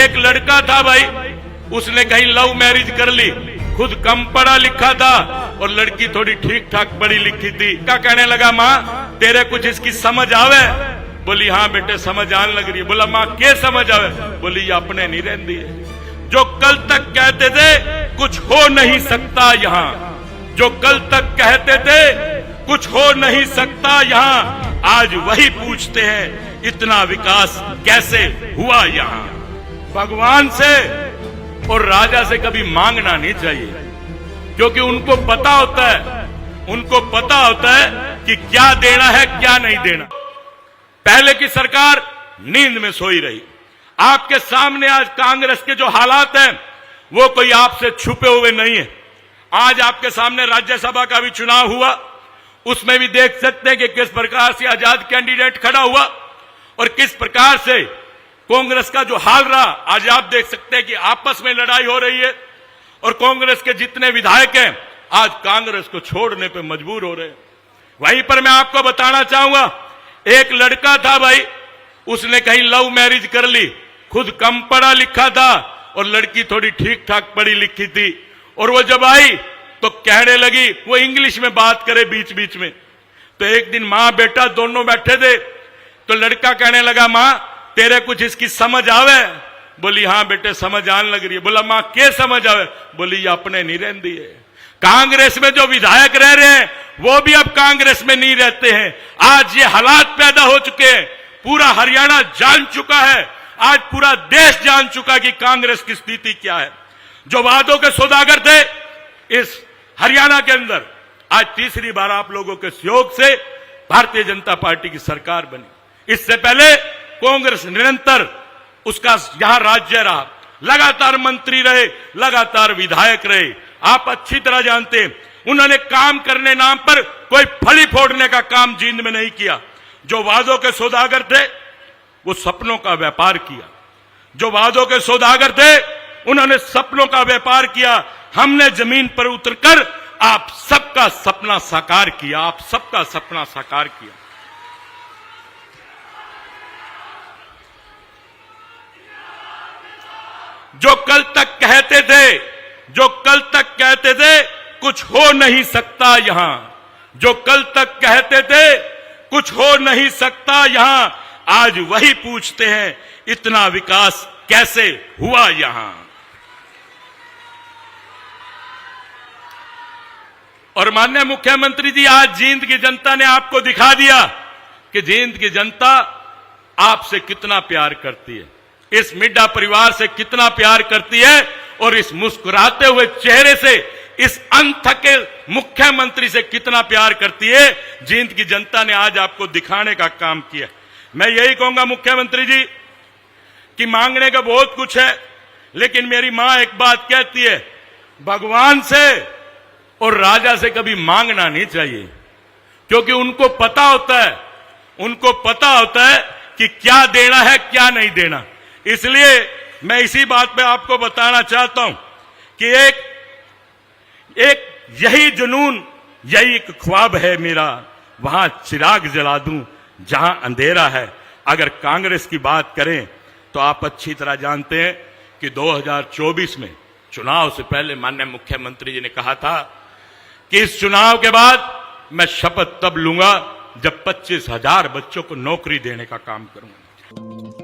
एक लड़का था भाई, उसने कहीं लव मैरिज कर ली, खुद कम पढ़ा लिखा था और लड़की थोड़ी ठीक ठाक पढ़ी लिखी थी। क्या कहने लगा, माँ तेरे कुछ इसकी समझ आवे? बोली हाँ बेटे समझ आने लग रही है। बोला माँ के समझ आवे? बोली ये अपने नहीं रहती है। जो कल तक कहते थे कुछ हो नहीं सकता यहाँ, जो कल तक कहते थे कुछ हो नहीं सकता यहाँ, आज वही पूछते हैं इतना विकास कैसे हुआ यहाँ। भगवान से और राजा से कभी मांगना नहीं चाहिए, क्योंकि उनको पता होता है, उनको पता होता है कि क्या देना है क्या नहीं देना। पहले की सरकार नींद में सोई रही। आपके सामने आज कांग्रेस के जो हालात हैं वो कोई आपसे छुपे हुए नहीं है। आज आपके सामने राज्यसभा का भी चुनाव हुआ, उसमें भी देख सकते हैं कि किस प्रकार से आजाद कैंडिडेट खड़ा हुआ और किस प्रकार से कांग्रेस का जो हाल रहा। आज आप देख सकते हैं कि आपस में लड़ाई हो रही है और कांग्रेस के जितने विधायक हैं आज कांग्रेस को छोड़ने पे मजबूर हो रहे हैं। वहीं पर मैं आपको बताना चाहूंगा, एक लड़का था भाई, उसने कहीं लव मैरिज कर ली, खुद कम पढ़ा लिखा था और लड़की थोड़ी ठीक ठाक पढ़ी लिखी थी। और वो जब आई तो कहने लगी, वो इंग्लिश में बात करे बीच बीच में। तो एक दिन माँ बेटा दोनों बैठे थे, तो लड़का कहने लगा माँ तेरे कुछ इसकी समझ आवे? बोली हाँ बेटे समझ आने लग रही है। बोला माँ के समझ आवे? बोली ये अपने नहीं रहती है। कांग्रेस में जो विधायक रह रहे हैं वो भी अब कांग्रेस में नहीं रहते हैं। आज ये हालात पैदा हो चुके हैं, पूरा हरियाणा जान चुका है, आज पूरा देश जान चुका है कि कांग्रेस की स्थिति क्या है। जो वादों के सौदागर थे इस हरियाणा के अंदर, आज तीसरी बार आप लोगों के सहयोग से भारतीय जनता पार्टी की सरकार बनी। इससे पहले कांग्रेस निरंतर उसका यहां राज्य रहा, लगातार मंत्री रहे, लगातार विधायक रहे। आप अच्छी तरह जानते हैं उन्होंने काम करने नाम पर कोई फली फोड़ने का काम जींद में नहीं किया। जो वादों के सौदागर थे वो सपनों का व्यापार किया। जो वादों के सौदागर थे उन्होंने सपनों का व्यापार किया। हमने जमीन पर उतरकर आप सबका सपना साकार किया, आप सबका सपना साकार किया। जो कल तक कहते थे, जो कल तक कहते थे कुछ हो नहीं सकता यहां, जो कल तक कहते थे कुछ हो नहीं सकता यहां, आज वही पूछते हैं इतना विकास कैसे हुआ यहां। और माननीय मुख्यमंत्री जी, आज जींद की जनता ने आपको दिखा दिया कि जींद की जनता आपसे कितना प्यार करती है, इस मिड्डा परिवार से कितना प्यार करती है और इस मुस्कुराते हुए चेहरे से इस अनथके मुख्यमंत्री से कितना प्यार करती है। जींद की जनता ने आज आपको दिखाने का काम किया। मैं यही कहूंगा मुख्यमंत्री जी कि मांगने का बहुत कुछ है, लेकिन मेरी मां एक बात कहती है, भगवान से और राजा से कभी मांगना नहीं चाहिए, क्योंकि उनको पता होता है, उनको पता होता है कि क्या देना है क्या नहीं देना। इसलिए मैं इसी बात पे आपको बताना चाहता हूं कि एक यही जुनून, यही एक ख्वाब है मेरा, वहां चिराग जला दूं जहां अंधेरा है। अगर कांग्रेस की बात करें तो आप अच्छी तरह जानते हैं कि 2024 में चुनाव से पहले माननीय मुख्यमंत्री जी ने कहा था कि इस चुनाव के बाद मैं शपथ तब लूंगा जब 25,000 बच्चों को नौकरी देने का काम करूंगा।